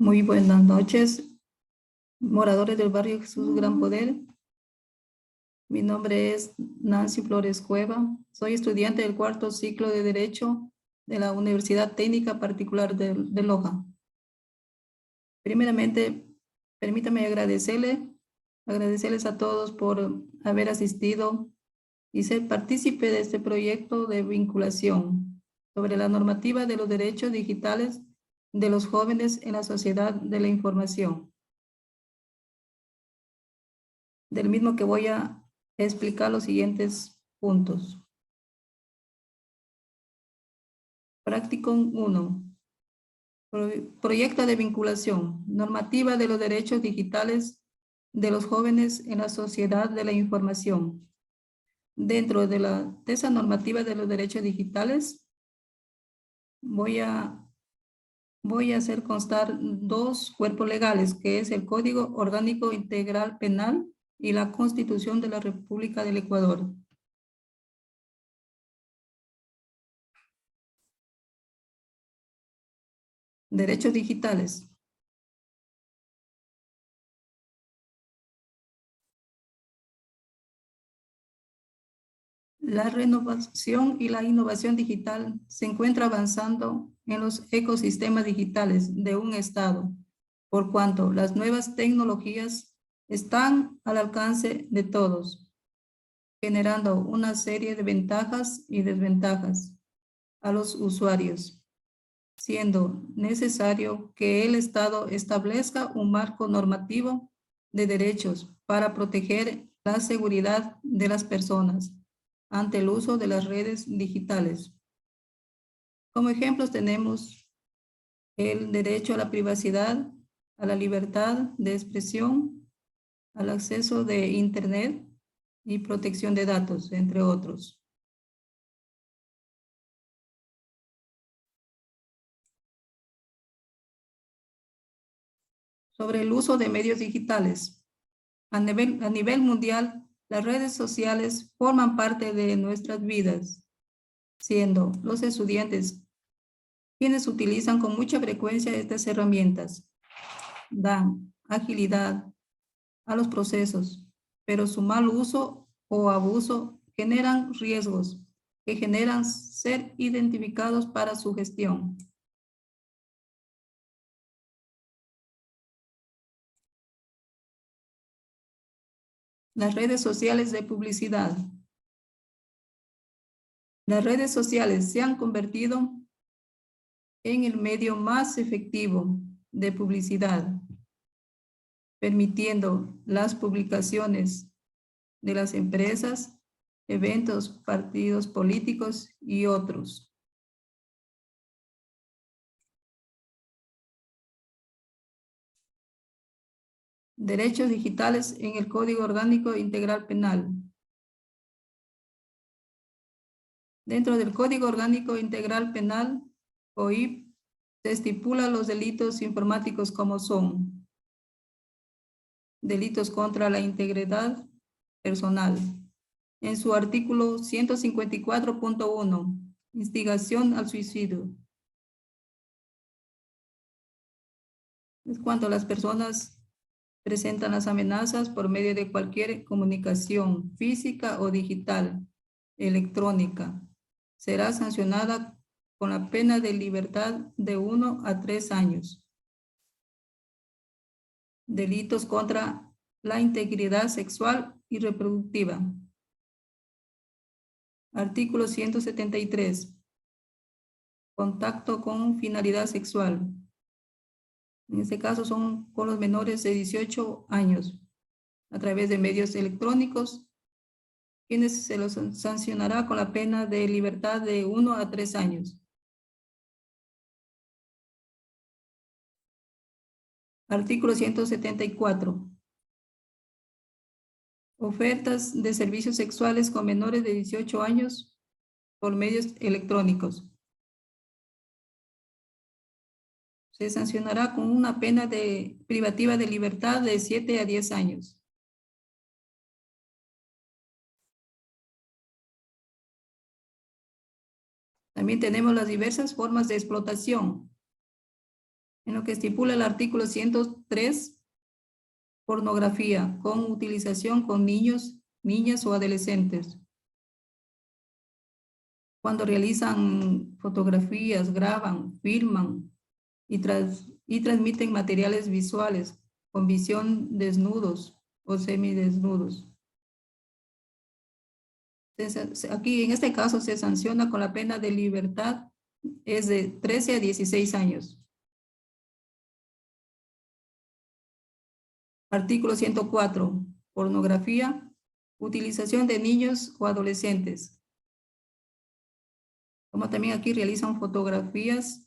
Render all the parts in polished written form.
Muy buenas noches, moradores del barrio Jesús Gran Poder. Mi nombre es Nancy Flores Cueva. Soy estudiante del cuarto ciclo de Derecho de la Universidad Técnica Particular de Loja. Primeramente, permítame agradecerles a todos por haber asistido y ser partícipe de este proyecto de vinculación sobre la normativa de los derechos digitales de los jóvenes en la sociedad de la información. Del mismo que voy a explicar los siguientes puntos. Práctico 1. Proyecto de vinculación. Normativa de los derechos digitales de los jóvenes en la sociedad de la información. Dentro de esa normativa de los derechos digitales, voy a hacer constar dos cuerpos legales, que es el Código Orgánico Integral Penal y la Constitución de la República del Ecuador. Derechos digitales. La renovación y la innovación digital se encuentra avanzando en los ecosistemas digitales de un Estado, por cuanto las nuevas tecnologías están al alcance de todos, generando una serie de ventajas y desventajas a los usuarios, siendo necesario que el Estado establezca un marco normativo de derechos para proteger la seguridad de las personas ante el uso de las redes digitales. Como ejemplos tenemos el derecho a la privacidad, a la libertad de expresión, al acceso de Internet y protección de datos, entre otros. Sobre el uso de medios digitales. A nivel mundial, las redes sociales forman parte de nuestras vidas, siendo los estudiantes quienes utilizan con mucha frecuencia estas herramientas. Dan agilidad a los procesos, pero su mal uso o abuso generan riesgos que generan ser identificados para su gestión. Las redes sociales de publicidad. Las redes sociales se han convertido en el medio más efectivo de publicidad, permitiendo las publicaciones de las empresas, eventos, partidos políticos y otros. Derechos digitales en el Código Orgánico Integral Penal. Dentro del Código Orgánico Integral Penal, COIP, se estipula los delitos informáticos como son delitos contra la integridad personal. En su artículo 154.1, instigación al suicidio. Es cuando las personas presentan las amenazas por medio de cualquier comunicación física o digital, electrónica. Será sancionada con la pena de libertad de 1 a 3 años. Delitos contra la integridad sexual y reproductiva. Artículo 173. Contacto con finalidad sexual. En este caso son con los menores de 18 años a través de medios electrónicos, quienes se los sancionará con la pena de libertad de 1 a 3 años. Artículo 174. Ofertas de servicios sexuales con menores de 18 años por medios electrónicos. Se sancionará con una pena privativa de libertad de 7 a 10 años. También tenemos las diversas formas de explotación. En lo que estipula el artículo 103, pornografía con utilización con niños, niñas o adolescentes. Cuando realizan fotografías, graban, filman y transmiten materiales visuales con visión desnudos o semidesnudos. Aquí en este caso se sanciona con la pena de libertad, es de 13 a 16 años. Artículo 104, pornografía, utilización de niños o adolescentes. Como también aquí realizan fotografías,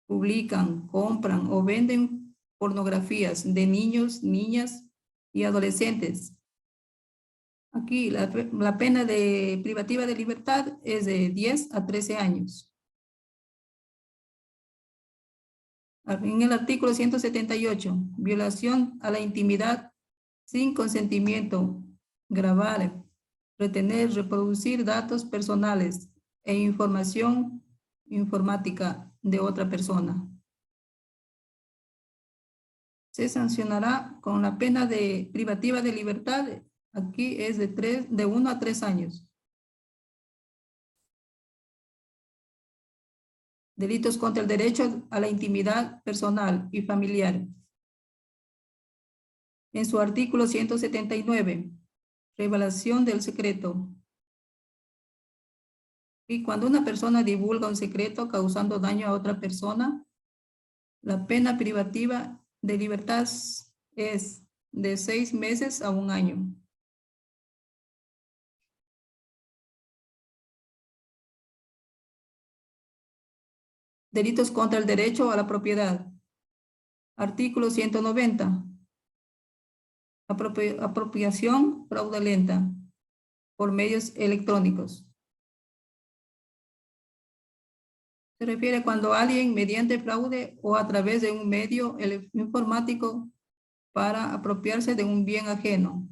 publican, compran o venden pornografías de niños, niñas y adolescentes. Aquí la pena de privativa de libertad es de 10 a 13 años. En el artículo 178, violación a la intimidad sin consentimiento, grabar, retener, reproducir datos personales e información informática de otra persona. Se sancionará con la pena de privativa de libertad. Aquí es de 1 a 3 años. Delitos contra el derecho a la intimidad personal y familiar. En su artículo 179, revelación del secreto. Y cuando una persona divulga un secreto causando daño a otra persona, la pena privativa de libertad es de 6 meses a 1 año. Delitos contra el derecho a la propiedad. Artículo 190. Apropiación fraudulenta por medios electrónicos. Se refiere cuando alguien mediante fraude o a través de un medio informático para apropiarse de un bien ajeno.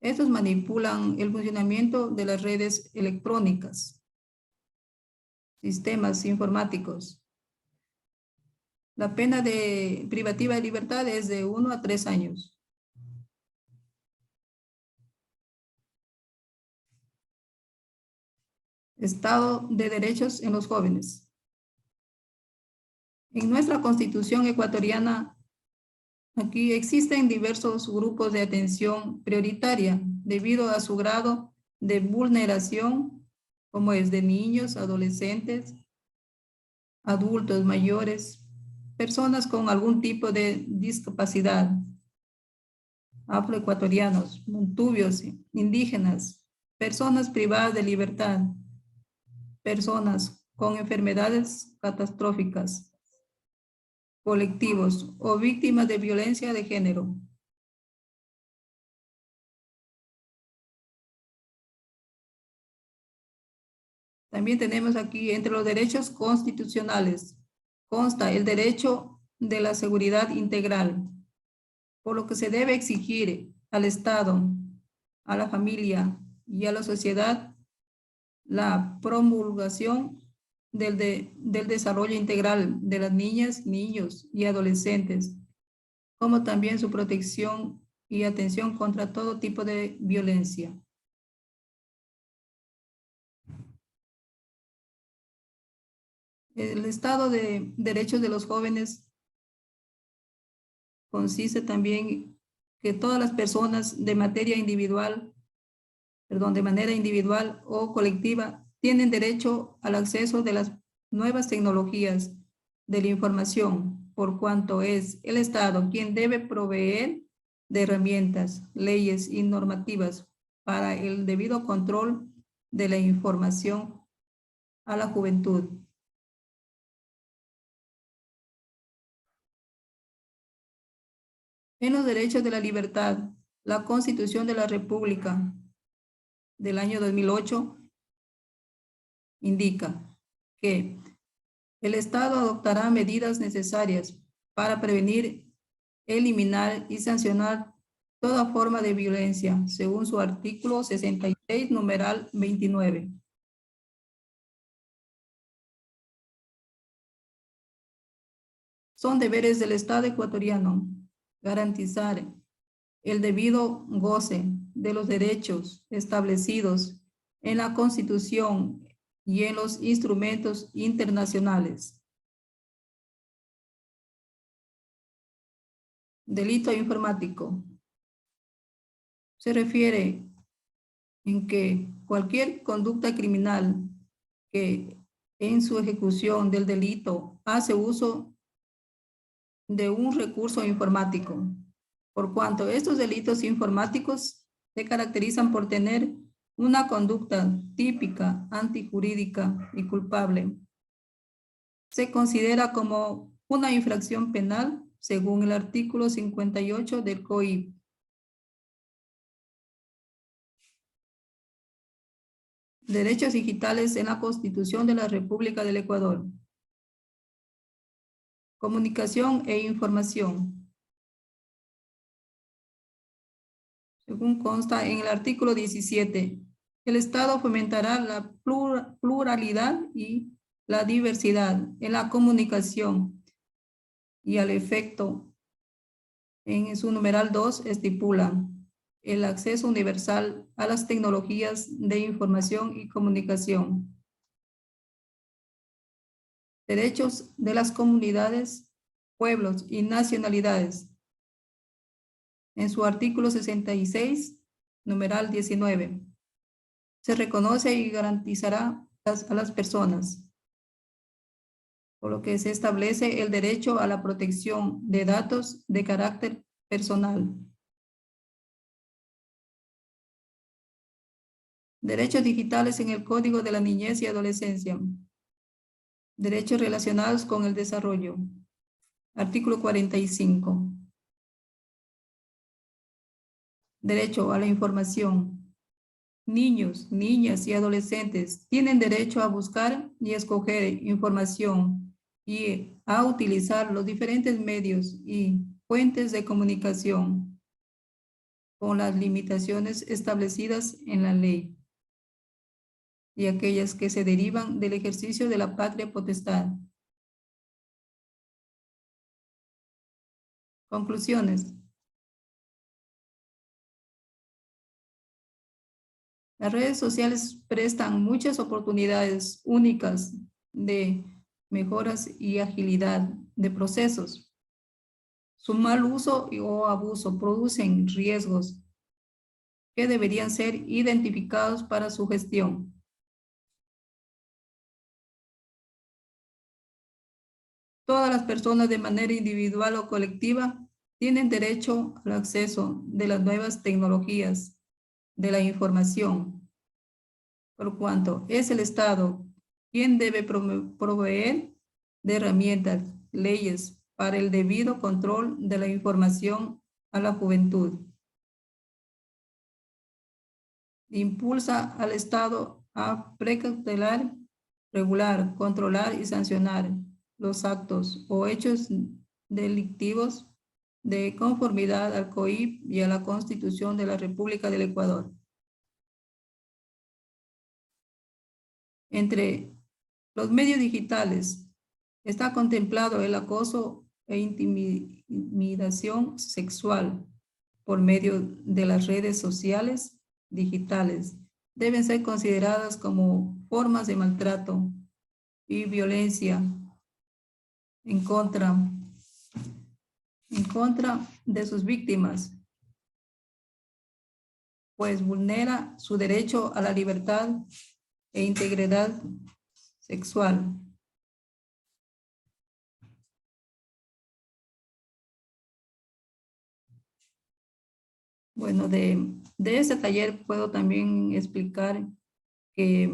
Estos manipulan el funcionamiento de las redes electrónicas, sistemas informáticos. La pena de privativa de libertad es de 1 a 3 años. Estado de derechos en los jóvenes. En nuestra Constitución ecuatoriana, aquí existen diversos grupos de atención prioritaria debido a su grado de vulneración, como es de niños, adolescentes, adultos mayores, personas con algún tipo de discapacidad, afroecuatorianos, montubios, indígenas, personas privadas de libertad, personas con enfermedades catastróficas, colectivos o víctimas de violencia de género. También tenemos aquí entre los derechos constitucionales, consta el derecho de la seguridad integral, por lo que se debe exigir al Estado, a la familia y a la sociedad la promulgación del desarrollo integral de las niñas, niños y adolescentes, como también su protección y atención contra todo tipo de violencia. El Estado de Derechos de los Jóvenes consiste también que todas las personas de manera individual o colectiva tienen derecho al acceso de las nuevas tecnologías de la información, por cuanto es el Estado quien debe proveer de herramientas, leyes y normativas para el debido control de la información a la juventud. En los derechos de la libertad, la Constitución de la República del año 2008 indica que el Estado adoptará medidas necesarias para prevenir, eliminar y sancionar toda forma de violencia, según su artículo 66, numeral 29. Son deberes del Estado ecuatoriano garantizar el debido goce de los derechos establecidos en la Constitución y en los instrumentos internacionales. Delito informático. Se refiere en que cualquier conducta criminal que en su ejecución del delito hace uso de un recurso informático, por cuanto estos delitos informáticos se caracterizan por tener una conducta típica, antijurídica y culpable. Se considera como una infracción penal según el artículo 58 del COIP. Derechos digitales en la Constitución de la República del Ecuador. Comunicación e información. Según consta en el artículo 17, el Estado fomentará la pluralidad y la diversidad en la comunicación y al efecto, en su numeral 2, estipula el acceso universal a las tecnologías de información y comunicación. Derechos de las comunidades, pueblos y nacionalidades. En su artículo 66, numeral 19, se reconoce y garantizará a las personas, por lo que se establece el derecho a la protección de datos de carácter personal. Derechos digitales en el Código de la Niñez y Adolescencia. Derechos relacionados con el desarrollo. Artículo 45. Derecho a la información. Niños, niñas y adolescentes tienen derecho a buscar y escoger información y a utilizar los diferentes medios y fuentes de comunicación con las limitaciones establecidas en la ley y aquellas que se derivan del ejercicio de la patria potestad. Conclusiones. Las redes sociales prestan muchas oportunidades únicas de mejoras y agilidad de procesos. Su mal uso o abuso producen riesgos que deberían ser identificados para su gestión. Todas las personas de manera individual o colectiva tienen derecho al acceso de las nuevas tecnologías de la información, por cuanto es el Estado quien debe proveer de herramientas, leyes para el debido control de la información a la juventud. Impulsa al Estado a precautelar, regular, controlar y sancionar los actos o hechos delictivos de conformidad al COIP y a la Constitución de la República del Ecuador. Entre los medios digitales está contemplado el acoso e intimidación sexual por medio de las redes sociales digitales. Deben ser consideradas como formas de maltrato y violencia en contra de sus víctimas, pues vulnera su derecho a la libertad e integridad sexual. Bueno, de este taller puedo también explicar que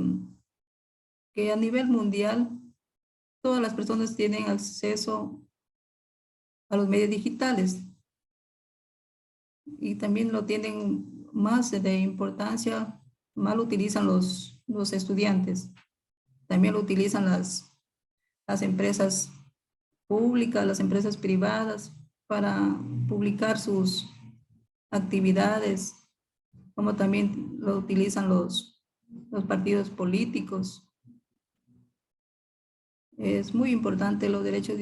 a nivel mundial todas las personas tienen acceso a los medios digitales y también lo tienen más de importancia, más lo utilizan los estudiantes. También lo utilizan las empresas públicas, las empresas privadas para publicar sus actividades, como también lo utilizan los partidos políticos. Es muy importante los derechos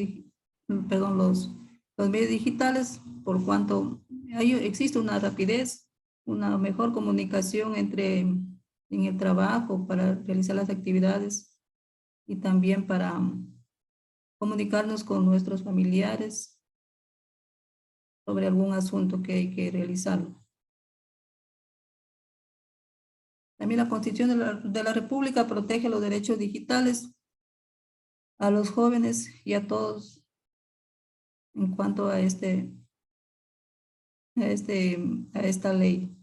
perdón, los medios digitales, por cuanto existe una rapidez, una mejor comunicación en el trabajo para realizar las actividades y también para comunicarnos con nuestros familiares sobre algún asunto que hay que realizarlo. También la Constitución de la República protege los derechos digitales a los jóvenes y a todos en cuanto a esta ley.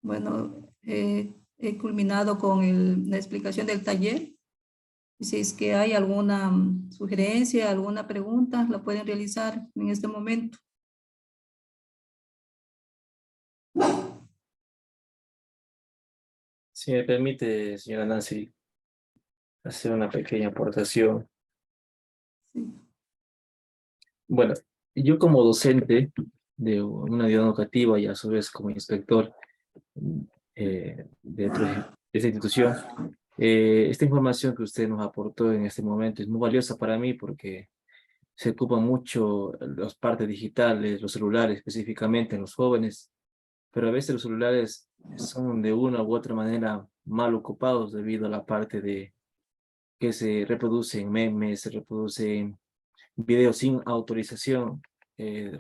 Bueno, he culminado con la explicación del taller. Si es que hay alguna sugerencia, alguna pregunta, la pueden realizar en este momento. Si me permite, señora Nancy, hacer una pequeña aportación. Sí. Bueno, yo como docente de una unidad educativa y a su vez como inspector de esta institución, esta información que usted nos aportó en este momento es muy valiosa para mí porque se ocupan mucho las partes digitales, los celulares específicamente en los jóvenes, pero a veces los celulares son de una u otra manera mal ocupados debido a la parte de que se reproducen memes, se reproducen videos sin autorización de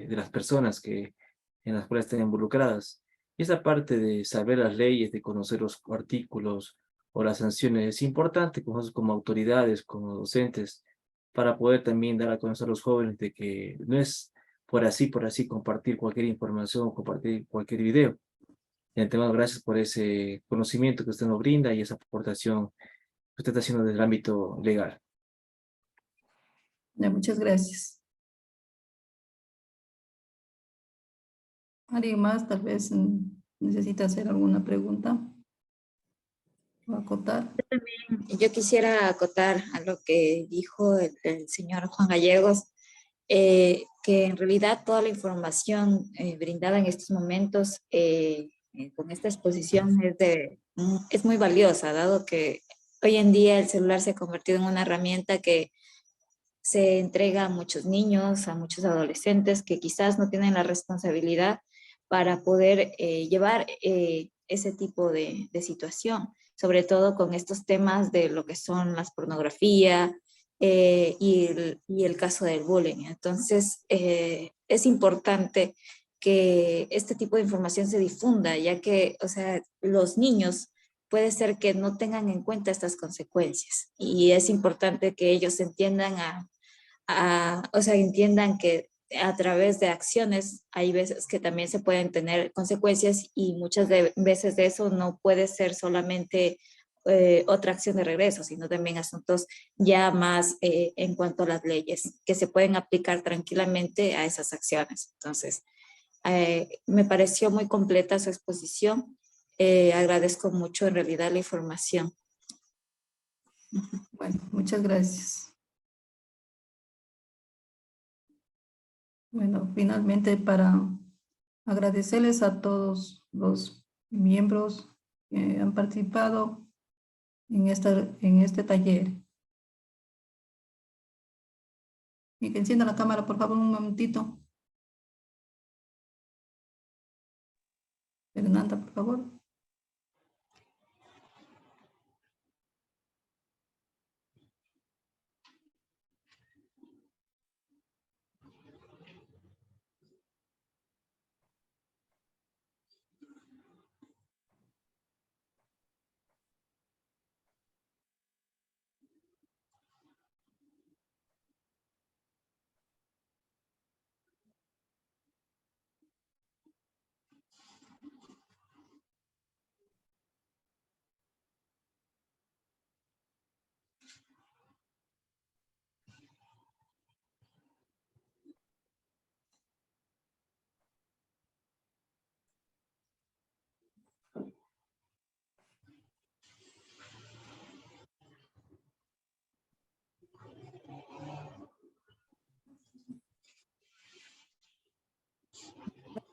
las personas en las cuales estén involucradas. Y esa parte de saber las leyes, de conocer los artículos o las sanciones es importante como, nosotros como autoridades, como docentes, para poder también dar a conocer a los jóvenes de que no es por así compartir cualquier información o compartir cualquier video. De antemano, gracias por ese conocimiento que usted nos brinda y esa aportación que usted está haciendo desde el ámbito legal. Ya, muchas gracias. ¿Alguien más tal vez necesita hacer alguna pregunta o acotar? Yo quisiera acotar a lo que dijo el señor Juan Gallegos, que en realidad toda la información brindada en estos momentos con esta exposición es muy valiosa, dado que hoy en día el celular se ha convertido en una herramienta que se entrega a muchos niños, a muchos adolescentes que quizás no tienen la responsabilidad para poder llevar ese tipo de situación, sobre todo con estos temas de lo que son las pornografía y el caso del bullying. Entonces, es importante que este tipo de información se difunda, ya que, o sea, los niños puede ser que no tengan en cuenta estas consecuencias y es importante que ellos entiendan o sea, entiendan que a través de acciones hay veces que también se pueden tener consecuencias y muchas veces de eso no puede ser solamente otra acción de regreso, sino también asuntos ya más en cuanto a las leyes que se pueden aplicar tranquilamente a esas acciones. Entonces, me pareció muy completa su exposición. Agradezco mucho en realidad la información. Bueno, muchas gracias. Bueno, finalmente para agradecerles a todos los miembros que han participado en este taller. Y que encienda la cámara, por favor, un momentito. Fernanda, por favor.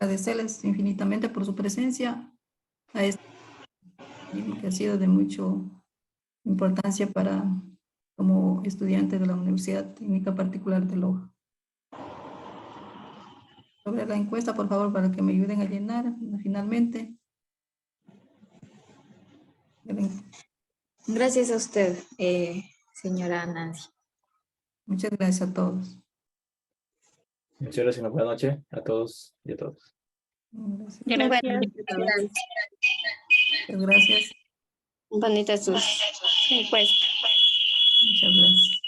Agradecerles infinitamente por su presencia a y que ha sido de mucha importancia para como estudiante de la Universidad Técnica Particular de Loja. Sobre la encuesta, por favor, para que me ayuden a llenar finalmente. Gracias a usted, señora Nancy. Muchas gracias a todos. Muchas gracias, una buena noche a todos y a todas. Gracias. Gracias. Muchas gracias. Bonitas sus encuestas. Muchas gracias.